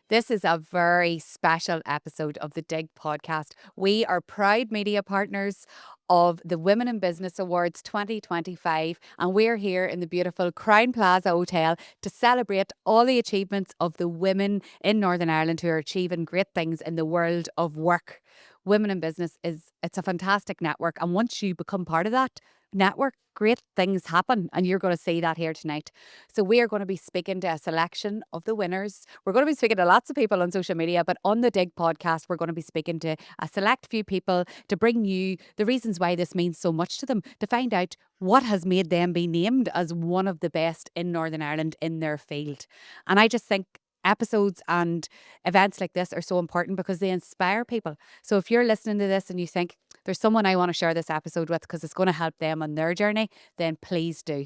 This is a very special episode of the Digg Podcast. We are proud media partners of the Women in Business Awards 2025, and we're here in the beautiful Crowne Plaza Hotel to celebrate all the achievements of the women in Northern Ireland who are achieving great things in the world of work. Women in Business it's a fantastic network, and once you become part of that network, great things happen, and you're going to see that here tonight. So we are going to be speaking to a selection of the winners. We're going to be speaking to lots of people on social media, but on the Digg podcast, we're going to be speaking to a select few people to bring you the reasons why this means so much to them, to find out what has made them be named as one of the best in Northern Ireland in their field. And I just think episodes and events like this are so important because they inspire people. So if you're listening to this and you think there's someone I want to share this episode with because it's going to help them on their journey, then please do.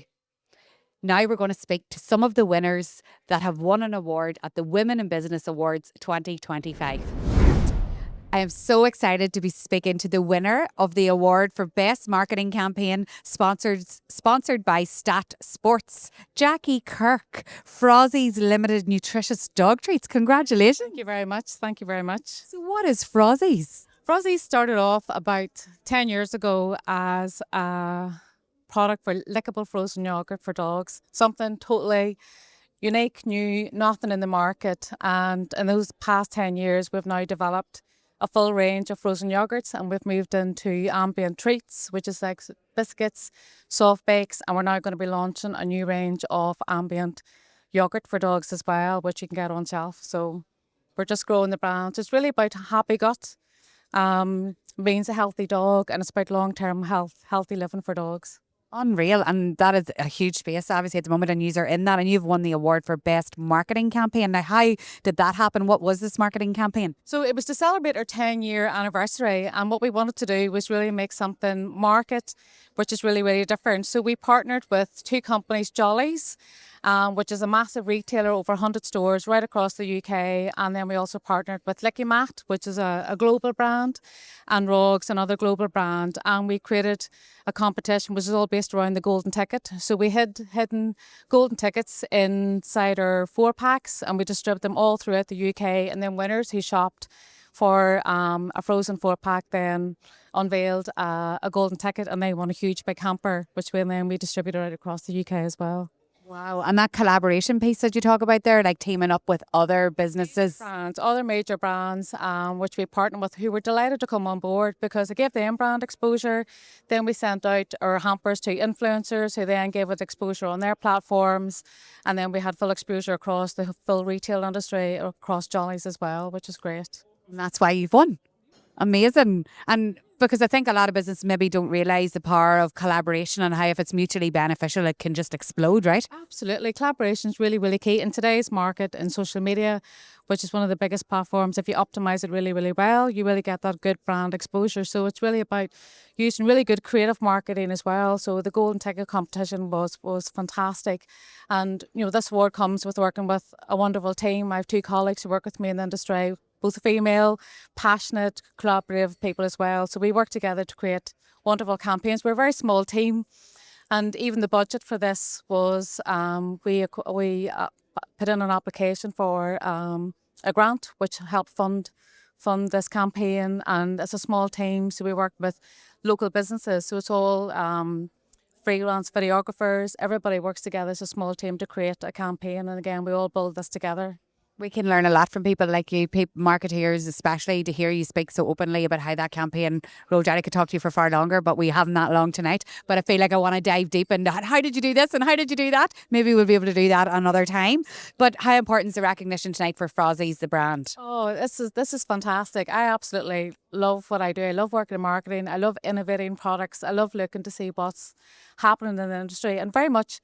Now we're going to speak to some of the winners that have won an award at the Women in Business Awards 2025. I am so excited to be speaking to the winner of the award for Best Marketing Campaign sponsored by Stat Sports, Jackie Kirk, Frozzy's Limited Nutritious Dog Treats. Congratulations. Thank you very much. Thank you very much. So what is Frozzy's? Frozzy started off about 10 years ago as a product for lickable frozen yogurt for dogs. Something totally unique, new, nothing in the market. And in those past 10 years, we've now developed a full range of frozen yogurts, and we've moved into ambient treats, which is like biscuits, soft bakes, and we're now going to be launching a new range of ambient yogurt for dogs as well, which you can get on shelf. So we're just growing the brand. It's really about happy gut, means a healthy dog, and it's about long-term healthy living for dogs. Unreal. And that is a huge space, obviously, at the moment, and you are in that, and you've won the award for Best Marketing Campaign. Now, how did that happen? What was this marketing campaign? So it was to celebrate our 10-year anniversary, and what we wanted to do was really make something market, which is really, really different. So we partnered with two companies, Jolly's, which is a massive retailer, over 100 stores right across the UK. And then we also partnered with Licky Mat, which is a global brand, and Rogs, another global brand. And we created a competition which is all based around the golden ticket. So we had hidden golden tickets inside our 4-packs, and we distributed them all throughout the UK. And then winners who shopped for a frozen 4-pack then unveiled a golden ticket, and they won a huge big hamper, which we distributed right across the UK as well. Wow. And that collaboration piece that you talk about there, like teaming up with other businesses. Brands, other major brands, which we partnered with, who were delighted to come on board because it gave them brand exposure. Then we sent out our hampers to influencers who then gave it exposure on their platforms. And then we had full exposure across the full retail industry, across Jolly's as well, which is great. And that's why you've won. Amazing. And because I think a lot of businesses maybe don't realise the power of collaboration and how if it's mutually beneficial, it can just explode, right? Absolutely. Collaboration is really, really key in today's market in social media, which is one of the biggest platforms. If you optimise it really, really well, you really get that good brand exposure. So it's really about using really good creative marketing as well. So the Golden Ticket competition was fantastic. And, you know, this award comes with working with a wonderful team. I have two colleagues who work with me in the industry, both female, passionate, collaborative people as well. So we work together to create wonderful campaigns. We're a very small team, and even the budget for this was we put in an application for a grant which helped fund this campaign. And it's a small team, so we work with local businesses. So it's all freelance videographers. Everybody works together as a small team to create a campaign. And again, we all build this together. We can learn a lot from people like you, marketeers especially, to hear you speak so openly about how that campaign rolled out. I could talk to you for far longer, but we haven't that long tonight. But I feel like I want to dive deep into how did you do this and how did you do that? Maybe we'll be able to do that another time. But how important is the recognition tonight for Frozzy's, the brand? Oh, this is fantastic. I absolutely love what I do. I love working in marketing. I love innovating products. I love looking to see what's happening in the industry. And very much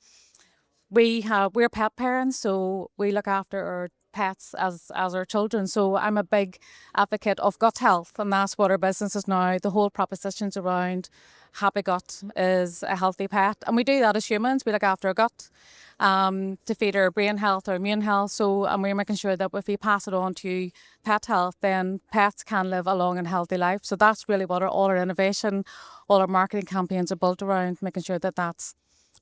we're pet parents, so we look after our pets as our children. So I'm a big advocate of gut health, and that's what our business is now. The whole propositions around happy gut is a healthy pet, and we do that as humans. We look after our gut to feed our brain health, our immune health. So, and we're making sure that if we pass it on to pet health, then pets can live a long and healthy life. So that's really what all our innovation, all our marketing campaigns are built around, making sure that that's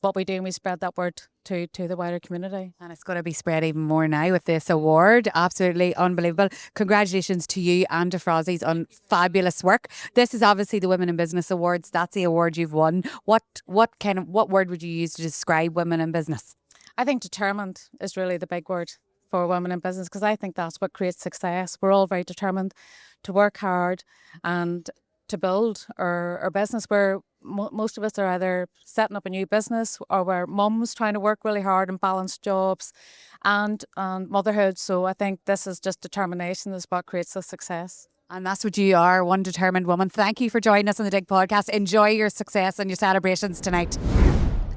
what we do, and we spread that word to the wider community. And it's going to be spread even more now with this award. Absolutely unbelievable. Congratulations to you and to Frozzies on fabulous work. This is obviously the Women in Business Awards. That's the award you've won. What word would you use to describe women in business? I think determined is really the big word for women in business, because I think that's what creates success. We're all very determined to work hard and to build our business, where most of us are either setting up a new business, or we're mums trying to work really hard and balance jobs and motherhood. So I think this is just determination is what creates the success. And that's what you are, one determined woman. Thank you for joining us on the Digg Podcast. Enjoy your success and your celebrations tonight.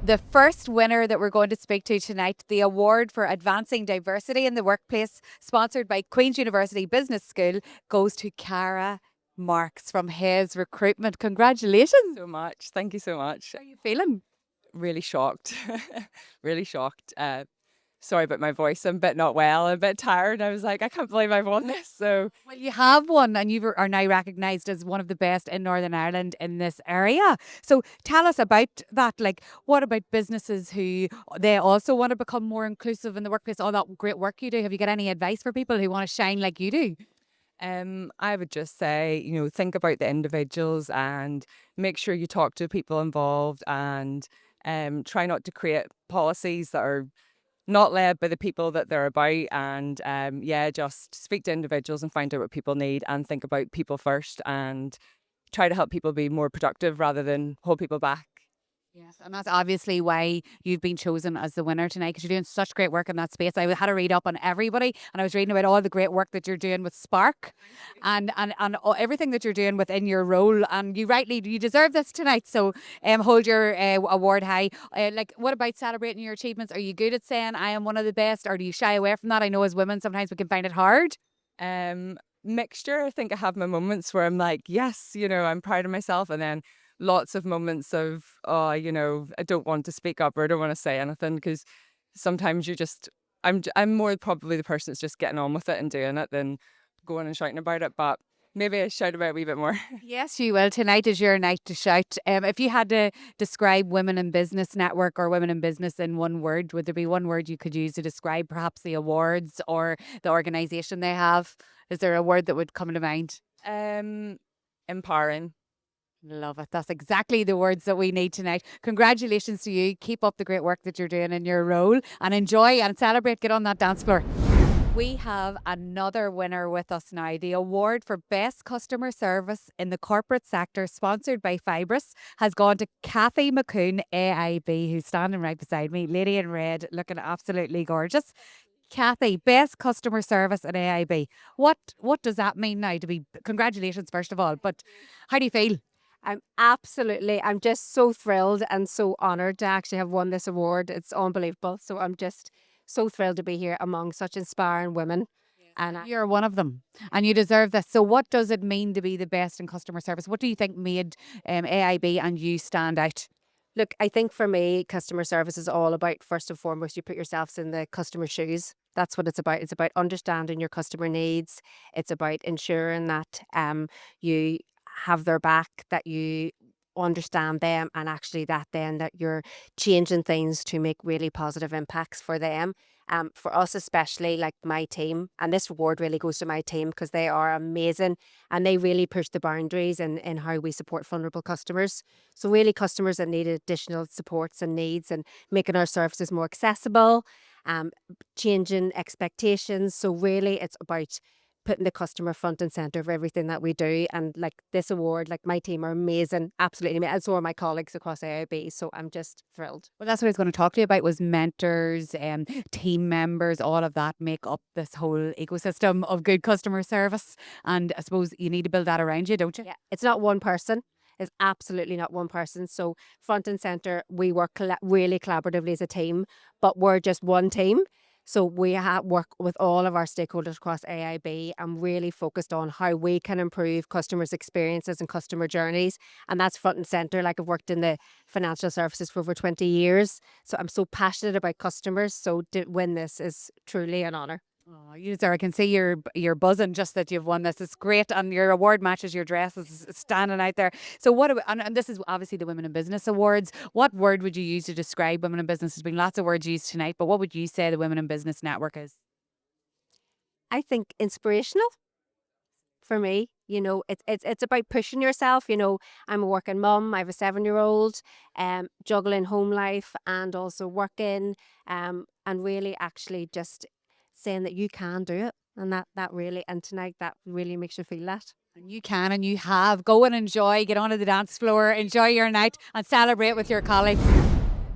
The first winner that we're going to speak to tonight, the award for advancing diversity in the workplace, sponsored by Queen's University Business School, goes to Cara Marks from Hayes Recruitment. Congratulations. So much. Thank you so much. How are you feeling? Really shocked. Really shocked. Sorry about my voice. I'm a bit not well, a bit tired. I was like, I can't believe I've won this. So Well, you have won, and you are now recognised as one of the best in Northern Ireland in this area. So tell us about that. Like, what about businesses who they also want to become more inclusive in the workplace? All that great work you do. Have you got any advice for people who want to shine like you do? I would just say, think about the individuals and make sure you talk to people involved, and try not to create policies that are not led by the people that they're about. And just speak to individuals and find out what people need, and think about people first, and try to help people be more productive rather than hold people back. Yes, and that's obviously why you've been chosen as the winner tonight, because you're doing such great work in that space. I had a read up on everybody, and I was reading about all the great work that you're doing with Spark, and everything that you're doing within your role. And you deserve this tonight. So hold your award high. What about celebrating your achievements? Are you good at saying I am one of the best, or do you shy away from that? I know as women sometimes we can find it hard. Mixture. I think I have my moments where I'm like, yes, I'm proud of myself, and then lots of moments of, I don't want to speak up, or I don't want to say anything, because sometimes I'm more probably the person that's just getting on with it and doing it than going and shouting about it. But maybe I shout about it a wee bit more. Yes, you will. Tonight is your night to shout. If you had to describe Women in Business Network or Women in Business in one word, would there be one word you could use to describe perhaps the awards or the organisation they have? Is there a word that would come to mind? Empowering. Love it. That's exactly the words that we need tonight. Congratulations to you. Keep up the great work that you're doing in your role, and enjoy and celebrate. Get on that dance floor. We have another winner with us now. The award for Best Customer Service in the Corporate Sector, sponsored by Fibrous, has gone to Kathy McCune, AIB, who's standing right beside me, lady in red, looking absolutely gorgeous. Kathy, Best Customer Service at AIB. What does that mean now to be? Congratulations, first of all, but how do you feel? I'm just so thrilled and so honoured to actually have won this award. It's unbelievable. So I'm just so thrilled to be here among such inspiring women. And You're one of them, and you deserve this. So what does it mean to be the best in customer service? What do you think made AIB and you stand out? look, I think for me, customer service is all about, first and foremost, you put yourselves in the customer's shoes. That's what it's about. It's about understanding your customer needs. It's about ensuring that you have their back, that you understand them, and actually that then that you're changing things to make really positive impacts for them. For us, especially like my team, and this reward really goes to my team because they are amazing and they really push the boundaries in how we support vulnerable customers. So really customers that need additional supports and needs, and making our services more accessible, changing expectations. So really it's about putting the customer front and centre of everything that we do. And like this award, like my team are amazing, absolutely amazing. And so are my colleagues across AIB. So I'm just thrilled. Well, that's what I was going to talk to you about, was mentors, team members, all of that make up this whole ecosystem of good customer service. And I suppose you need to build that around you, don't you? Yeah, it's not one person. It's absolutely not one person. So front and centre, we work really collaboratively as a team, but we're just one team. So we work with all of our stakeholders across AIB and really focused on how we can improve customers' experiences and customer journeys. And that's front and centre. Like I've worked in the financial services for over 20 years. So I'm so passionate about customers. So to win this is truly an honour. Oh, you sir, I can see you're buzzing just that you've won this. It's great, and your award matches your dress. Is standing out there. So what? And this is obviously the Women in Business Awards. What word would you use to describe women in business? There's been lots of words used tonight, but what would you say the Women in Business Network is? I think inspirational for me. It's about pushing yourself. I'm a working mum. I have a 7-year-old, juggling home life and also working, and really actually just saying that you can do it, and that really, and tonight that really makes you feel that. And you can, and you have. Go and enjoy. Get onto the dance floor. Enjoy your night, and celebrate with your colleagues.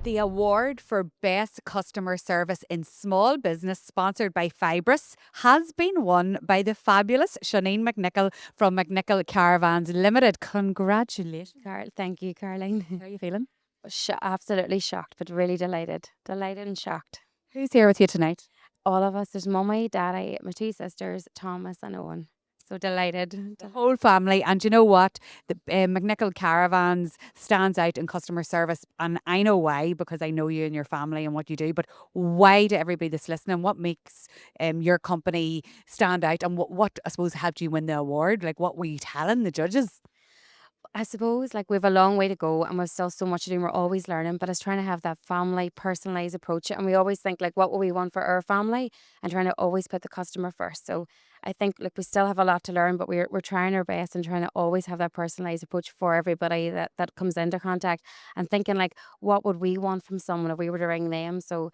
The award for Best Customer Service in Small Business, sponsored by Fibrous, has been won by the fabulous Sinead McNichol from McNichol Caravans Limited. Congratulations. Thank you, Caroline. How are you feeling? Absolutely shocked, but really delighted. Delighted and shocked. Who's here with you tonight? All of us. There's mummy, daddy, my 2 sisters, Thomas and Owen. So delighted. The whole family. And you know what? The McNichol Caravans stands out in customer service. And I know why, because I know you and your family and what you do. But why to everybody that's listening, what makes your company stand out? And what I suppose helped you win the award? Like, what were you telling the judges? I suppose like we have a long way to go and we've still so much to do and we're always learning, but it's trying to have that family personalised approach. And we always think like what will we want for our family and trying to always put the customer first. So I think like we still have a lot to learn, but we're trying our best and trying to always have that personalised approach for everybody that comes into contact, and thinking like what would we want from someone if we were to ring them. So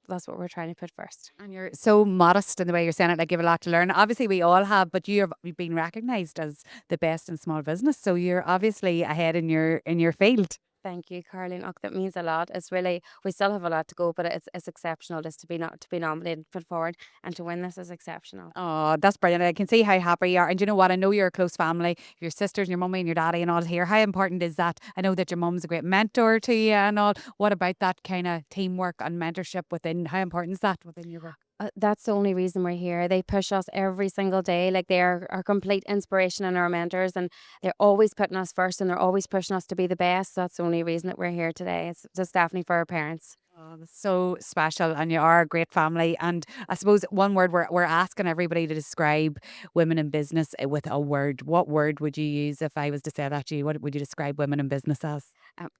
that's what we're trying to put first. And you're so modest in the way you're saying it, like you have a lot to learn. Obviously, we all have, but you've been recognised as the best in small business. So you're obviously ahead in your field. Thank you, Caroline. Oh, that means a lot. It's really, we still have a lot to go, but it's exceptional just to be nominated, put forward, and to win this is exceptional. Oh, that's brilliant. I can see how happy you are. And you know what? I know you're a close family. Your sisters and your mummy and your daddy and all here. How important is that? I know that your mum's a great mentor to you and all. What about that kind of teamwork and mentorship within? How important is that within your work? That's the only reason we're here. They push us every single day. Like they are our complete inspiration and our mentors, and they're always putting us first and they're always pushing us to be the best. So that's the only reason that we're here today. It's just definitely for our parents. Oh, that's so special, and you are a great family. And I suppose one word we're asking everybody to describe women in business with a word. What word would you use if I was to say that to you? What would you describe women in business as?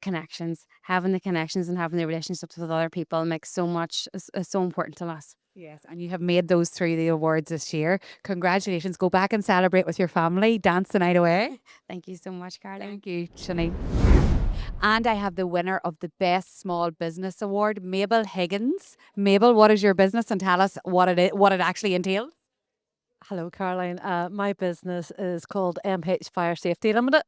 Connections. Having the connections and having the relationships with other people makes so much, is so important to us. Yes, and you have made those through the awards this year. Congratulations. Go back and celebrate with your family. Dance the night away. Thank you so much, Caroline. Thank you, Sinead. And I have the winner of the Best Small Business Award, Mabel Higgins. Mabel, what is your business, and tell us what it actually entails? Hello, Caroline. My business is called MH Fire Safety Limited,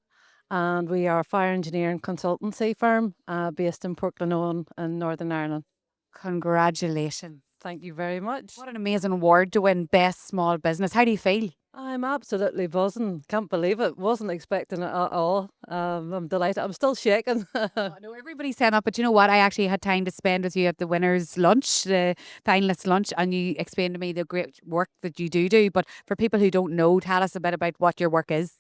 and we are a fire engineering consultancy firm based in Portland in Northern Ireland. Congratulations. Thank you very much. What an amazing award to win Best Small Business. How do you feel? I'm absolutely buzzing. Can't believe it. Wasn't expecting it at all. I'm delighted. I'm still shaking. I know everybody's saying that, but you know what? I actually had time to spend with you at the winners' lunch, the finalists' lunch, and you explained to me the great work that you do. But for people who don't know, tell us a bit about what your work is.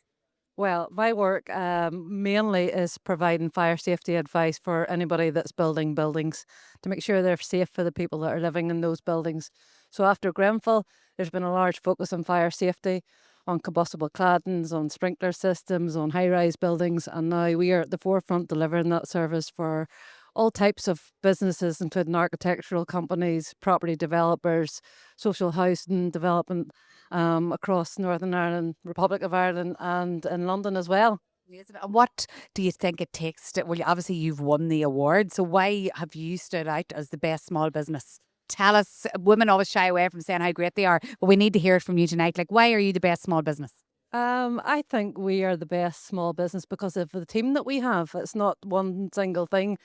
Well, my work mainly is providing fire safety advice for anybody that's building buildings to make sure they're safe for the people that are living in those buildings. So after Grenfell, there's been a large focus on fire safety, on combustible claddings, on sprinkler systems, on high-rise buildings, and now we are at the forefront delivering that service for all types of businesses, including architectural companies, property developers, social housing development across Northern Ireland, Republic of Ireland, and in London as well. And what do you think it takes to, well, obviously you've won the award, so why have you stood out as the best small business? Tell us. Women always shy away from saying how great they are, but we need to hear it from you tonight. Like, why are you the best small business? I think we are the best small business because of the team that we have. It's not one single thing.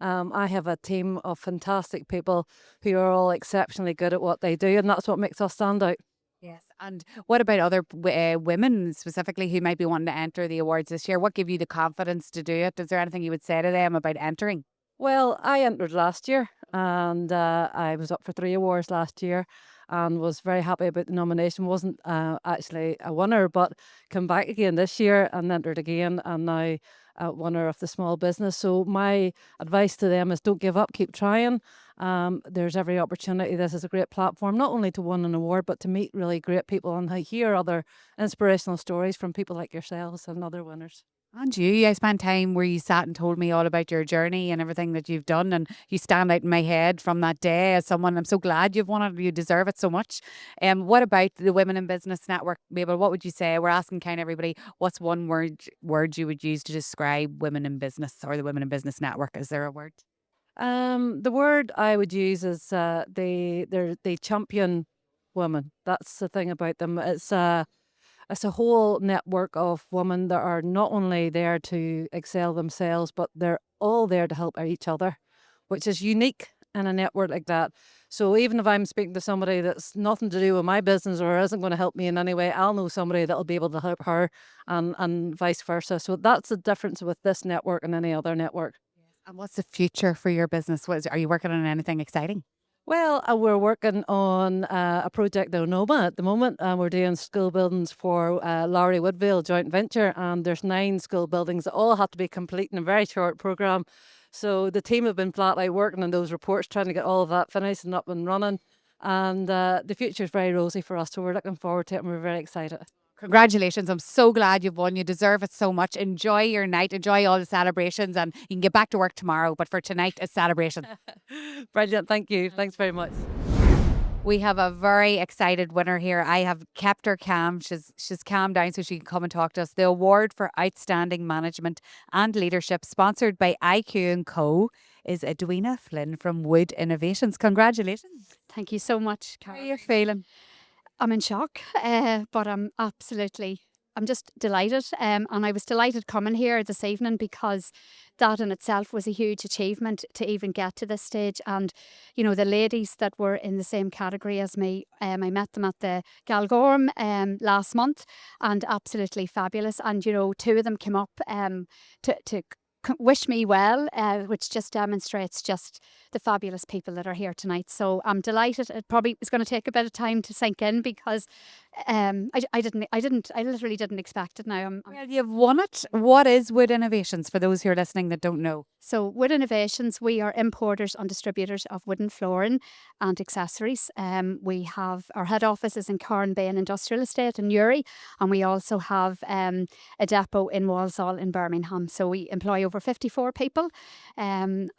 I have a team of fantastic people who are all exceptionally good at what they do, and that's what makes us stand out. Yes. And what about other women specifically who might be wanting to enter the awards this year? What gave you the confidence to do it? Is there anything you would say to them about entering? Well, I entered last year, and I was up for 3 awards last year and was very happy about the nomination. Wasn't actually a winner, but come back again this year and entered again, and now a winner of the small business. So my advice to them is don't give up, keep trying, There's every opportunity. This is a great platform, not only to win an award, but to meet really great people and hear other inspirational stories from people like yourselves and other winners. And you, I spent time where you sat and told me all about your journey and everything that you've done, and you stand out in my head from that day as someone. I'm so glad you've won it. You deserve it so much. What about the Women in Business Network, Mabel? What would you say? We're asking kind of everybody, what's one word you would use to describe women in business or the Women in Business Network? Is there a word? The word I would use is they champion women. That's the thing about them. It's a whole network of women that are not only there to excel themselves, but they're all there to help each other, which is unique in a network like that. So even if I'm speaking to somebody that's nothing to do with my business or isn't going to help me in any way, I'll know somebody that'll be able to help her, and vice versa. So that's the difference with this network and any other network. And what's the future for your business? Are you working on anything exciting? Well, we're working on a project in Onoma at the moment. We're doing school buildings for Lowry Woodville joint venture, and there's 9 school buildings that all have to be complete in a very short programme. So the team have been flat out working on those reports, trying to get all of that finished and up and running. And the future is very rosy for us, so we're looking forward to it and we're very excited. Congratulations. I'm so glad you've won. You deserve it so much. Enjoy your night. Enjoy all the celebrations, and you can get back to work tomorrow. But for tonight, it's celebration. Brilliant. Thank you. Thanks very much. We have a very excited winner here. I have kept her calm. She's calmed down so she can come and talk to us. The award for outstanding management and leadership, sponsored by IQ & Co, is Edwina Flynn from Wood Innovations. Congratulations. Thank you so much, How Cara. are you feeling? I'm in shock, but I'm just delighted. And I was delighted coming here this evening because that in itself was a huge achievement to even get to this stage. And, you know, the ladies that were in the same category as me, I met them at the Galgorm last month, and absolutely fabulous. And, you know, 2 of them came up to wish me well, which just demonstrates just the fabulous people that are here tonight. So I'm delighted. It probably is going to take a bit of time to sink in because I literally didn't expect it. Now Well, you've won it. What is Wood Innovations for those who are listening that don't know? So Wood Innovations, we are importers and distributors of wooden flooring and accessories. We have our head office is in Carn Bay and Industrial Estate in Newry, and we also have a depot in Walsall in Birmingham. So we employ over 54 people, and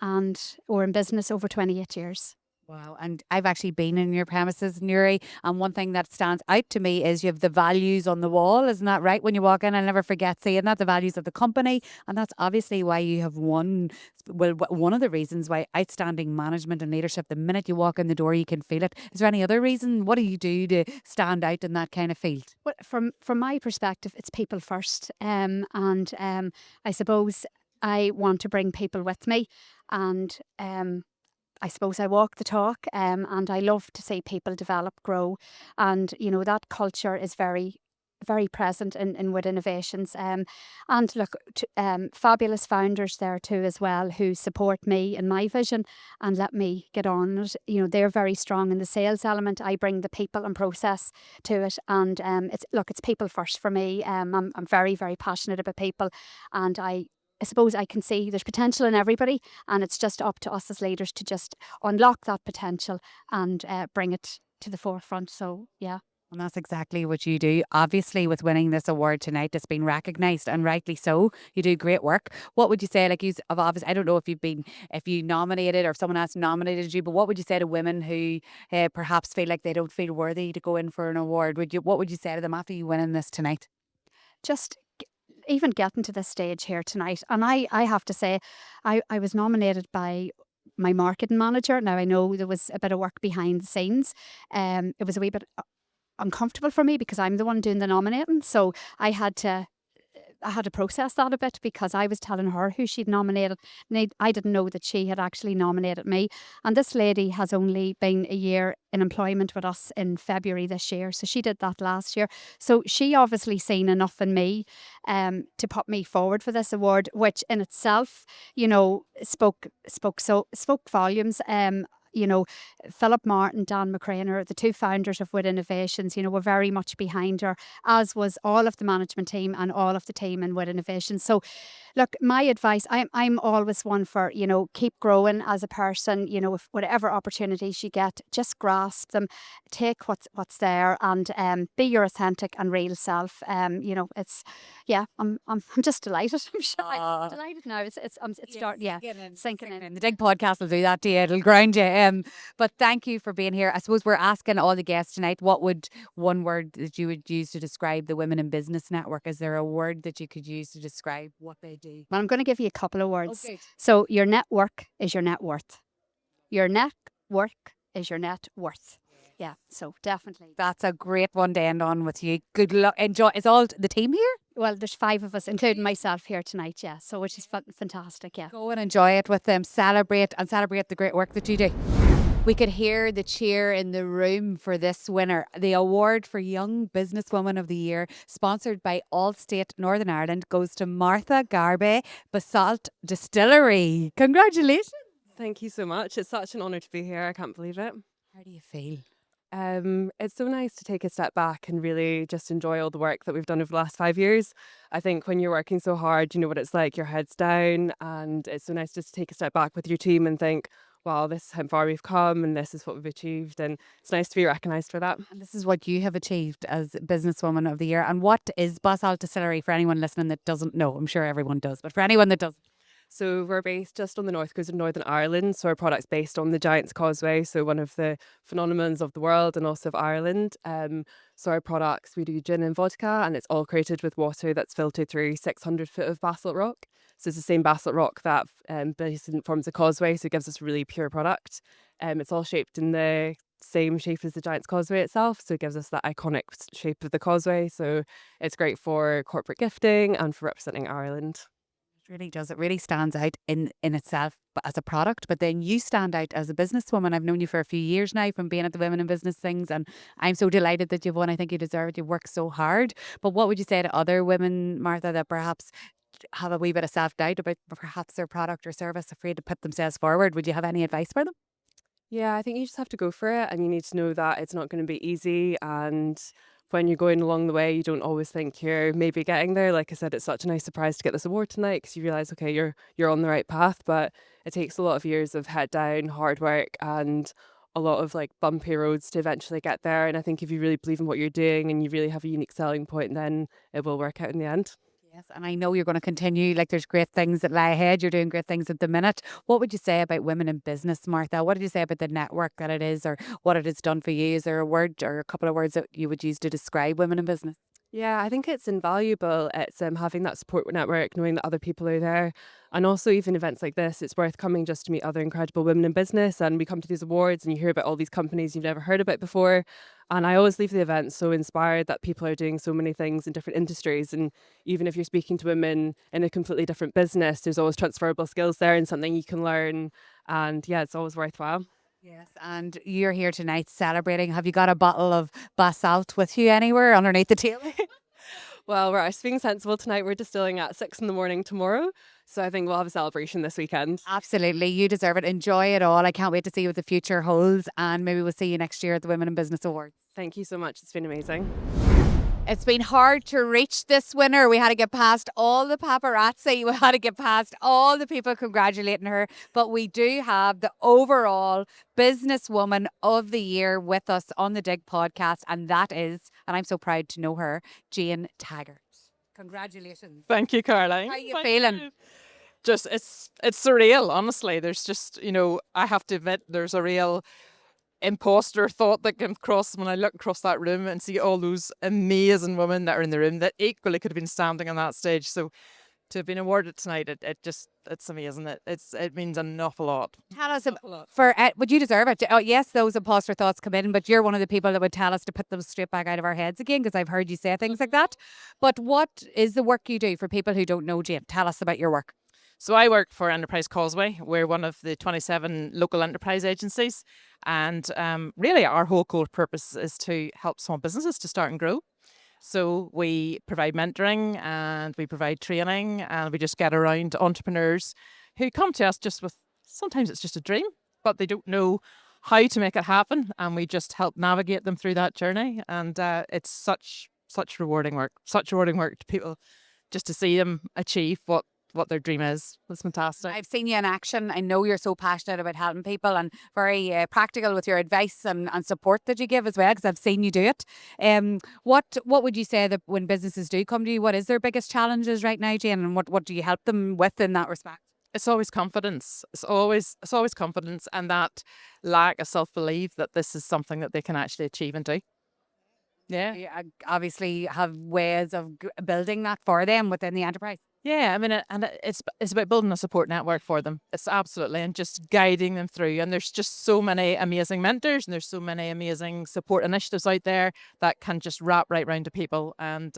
we're in business over 28 years. Wow. And I've actually been in your premises, Nuri, and one thing that stands out to me is you have the values on the wall. Isn't that right? When you walk in, I'll never forget seeing that, the values of the company. And that's obviously why you have won. Well, one of the reasons why outstanding management and leadership, the minute you walk in the door, you can feel it. Is there any other reason? What do you do to stand out in that kind of field? Well, from my perspective, it's people first. I suppose I want to bring people with me, and I suppose I walk the talk, and I love to see people develop, grow, and you know that culture is very, very present in Wood Innovations. And look, fabulous founders there too as well who support me in my vision and let me get on it. You know, they're very strong in the sales element. I bring the people and process to it, and it's people first for me. I'm very, very passionate about people, and I suppose I can see there's potential in everybody, and it's just up to us as leaders to just unlock that potential and bring it to the forefront. So, yeah. And that's exactly what you do. Obviously, with winning this award tonight, it's been recognised, and rightly so. You do great work. What would you say, like I don't know if you nominated or if someone else nominated you, but what would you say to women who perhaps feel like they don't feel worthy to go in for an award? What would you say to them after you winning this tonight? Just even getting to this stage here tonight. And I have to say, I was nominated by my marketing manager. Now, I know there was a bit of work behind the scenes. It was a wee bit uncomfortable for me because I'm the one doing the nominating. So I had to process that a bit because I was telling her who she'd nominated, and I didn't know that she had actually nominated me. And this lady has only been a year in employment with us in February this year, so she did that last year. So she obviously seen enough in me to put me forward for this award, which in itself, you know, spoke volumes. Philip Martin, Dan McCrae are the two founders of With Innovations. Were very much behind her, as was all of the management team and all of the team in With Innovations. So, look, my advice, I'm always one for, keep growing as a person, if whatever opportunities you get, just grasp them, take what's there, and be your authentic and real self. I'm just delighted. I'm delighted now. It's starting, sinking in. The Digg Podcast will do that to you. It'll grind you. But thank you for being here. I suppose we're asking all the guests tonight, what would one word that you would use to describe the Women in Business Network? Is there a word that you could use to describe what they do? Well, I'm going to give you a couple of words. Okay. So your network is your net worth. Your network is your net worth. Yeah, so definitely. That's a great one to end on with you. Good luck. Enjoy. Is all the team here? Well, there's 5 of us, including myself here tonight, yeah. So which is fantastic, yeah. Go and enjoy it with them. Celebrate the great work that you do. We could hear the cheer in the room for this winner. The award for Young Businesswoman of the Year, sponsored by Allstate Northern Ireland, goes to Martha Garbe, Basalt Distillery. Congratulations. Thank you so much. It's such an honour to be here. I can't believe it. How do you feel? It's so nice to take a step back and really just enjoy all the work that we've done over the last 5 years. I think when you're working so hard, you know what it's like, your head's down, and it's so nice just to take a step back with your team and think, wow, this is how far we've come and this is what we've achieved, and it's nice to be recognised for that. And this is what you have achieved as Businesswoman of the Year. And what is Basalt Distillery for anyone listening that doesn't know? I'm sure everyone does, but for anyone that doesn't. So we're based just on the north coast of Northern Ireland. So our product's based on the Giant's Causeway, so one of the phenomenons of the world and also of Ireland. So our products, we do gin and vodka, and it's all created with water that's filtered through 600 foot of basalt rock. So it's the same basalt rock that forms the causeway, so it gives us a really pure product. It's all shaped in the same shape as the Giant's Causeway itself, so it gives us that iconic shape of the causeway. So it's great for corporate gifting and for representing Ireland. Really does. It really stands out in itself as a product, but then you stand out as a businesswoman. I've known you for a few years now from being at the Women in Business things, and I'm so delighted that you've won. I think you deserve it. You've worked so hard. But what would you say to other women, Martha, that perhaps have a wee bit of self-doubt about perhaps their product or service, afraid to put themselves forward? Would you have any advice for them? Yeah, I think you just have to go for it, and you need to know that it's not going to be easy, and when you're going along the way, you don't always think you're maybe getting there. Like I said, it's such a nice surprise to get this award tonight, because you realise, okay, you're on the right path, but it takes a lot of years of head down, hard work, and a lot of like bumpy roads to eventually get there. And I think if you really believe in what you're doing and you really have a unique selling point, then it will work out in the end. Yes, and I know you're going to continue. Like, there's great things that lie ahead. You're doing great things at the minute. What would you say about Women in Business, Martha? What did you say about the network that it is, or what it has done for you? Is there a word or a couple of words that you would use to describe Women in Business? Yeah, I think it's invaluable. It's having that support network, knowing that other people are there. And also even events like this, it's worth coming just to meet other incredible women in business. And we come to these awards and you hear about all these companies you've never heard about before. And I always leave the event so inspired that people are doing so many things in different industries. And even if you're speaking to women in a completely different business, there's always transferable skills there and something you can learn. And yeah, it's always worthwhile. Yes, and you're here tonight celebrating. Have you got a bottle of Basalt with you anywhere underneath the table? Well, we're being sensible tonight. We're distilling at 6 a.m. tomorrow. So I think we'll have a celebration this weekend. Absolutely. You deserve it. Enjoy it all. I can't wait to see what the future holds. And maybe we'll see you next year at the Women in Business Awards. Thank you so much. It's been amazing. It's been hard to reach this winner. We had to get past all the paparazzi. We had to get past all the people congratulating her. But we do have the overall Businesswoman of the Year with us on the Digg Podcast. And that is, and I'm so proud to know her, Jane Taggart. Congratulations. Thank you, Caroline. How are you Thank feeling? you. Just, it's surreal, honestly. There's just, I have to admit, there's a real imposter thought that comes across when I look across that room and see all those amazing women that are in the room that equally could have been standing on that stage. So to have been awarded tonight, it's amazing. It means an awful lot. Tell us, would you deserve it? Oh, yes, those imposter thoughts come in, but you're one of the people that would tell us to put them straight back out of our heads again, because I've heard you say things like that. But what is the work you do for people who don't know, Jane? Tell us about your work. So I work for Enterprise Causeway. We're one of the 27 local enterprise agencies. And really our whole core purpose is to help small businesses to start and grow. So we provide mentoring and we provide training, and we just get around entrepreneurs who come to us just with, sometimes it's just a dream. but they don't know how to make it happen, and we just help navigate them through that journey. And it's such rewarding work, to people, just to see them achieve what their dream is. It's fantastic. I've seen you in action. I know you're so passionate about helping people and very practical with your advice and support that you give as well, because I've seen you do it. What would you say that when businesses do come to you, what is their biggest challenges right now, Jane, and what do you help them with in that respect? It's always confidence. It's always confidence, and that lack of self-belief that this is something that they can actually achieve and do. Yeah. You obviously have ways of building that for them within the enterprise. Yeah, I mean, and it's about building a support network for them. It's absolutely, and just guiding them through. And there's just so many amazing mentors, and there's so many amazing support initiatives out there that can just wrap right round to people and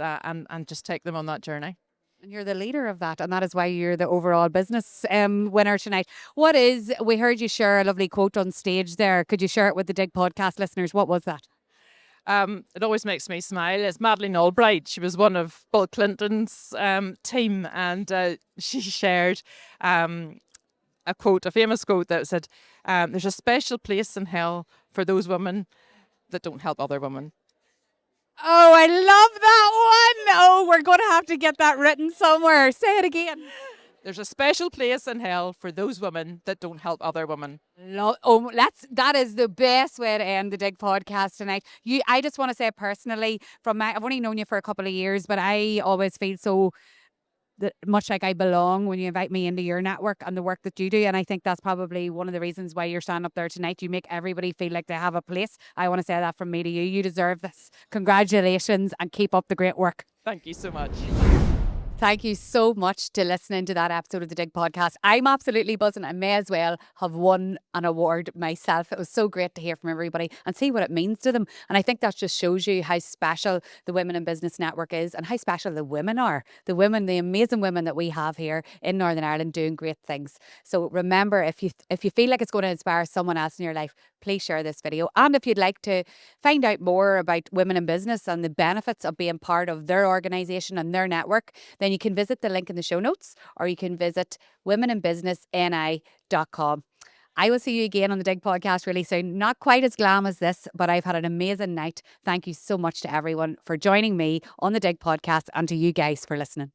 just take them on that journey. And you're the leader of that, and that is why you're the overall business winner tonight. We heard you share a lovely quote on stage there. Could you share it with the Digg Podcast listeners? What was that? It always makes me smile. It's Madeleine Albright. She was one of Bill Clinton's team, and she shared a famous quote that said, "There's a special place in hell for those women that don't help other women." Oh, I love that one. Oh, we're going to have to get that written somewhere. Say it again. There's a special place in hell for those women that don't help other women. That is the best way to end the Digg Podcast tonight. I just want to say personally, I've only known you for a couple of years, but I always feel so much like I belong when you invite me into your network and the work that you do. And I think that's probably one of the reasons why you're standing up there tonight. You make everybody feel like they have a place. I want to say that from me to you. You deserve this. Congratulations, and keep up the great work. Thank you so much. Thank you so much to listening to that episode of the Digg Podcast. I'm absolutely buzzing. I may as well have won an award myself. It was so great to hear from everybody and see what it means to them. And I think that just shows you how special the Women in Business Network is and how special the women are. The amazing women that we have here in Northern Ireland doing great things. So remember, if you feel like it's going to inspire someone else in your life, please share this video. And if you'd like to find out more about women in business and the benefits of being part of their organisation and their network, then you can visit the link in the show notes, or you can visit womeninbusinessni.com. I will see you again on the Digg Podcast really soon. Not quite as glam as this, but I've had an amazing night. Thank you so much to everyone for joining me on the Digg Podcast, and to you guys for listening.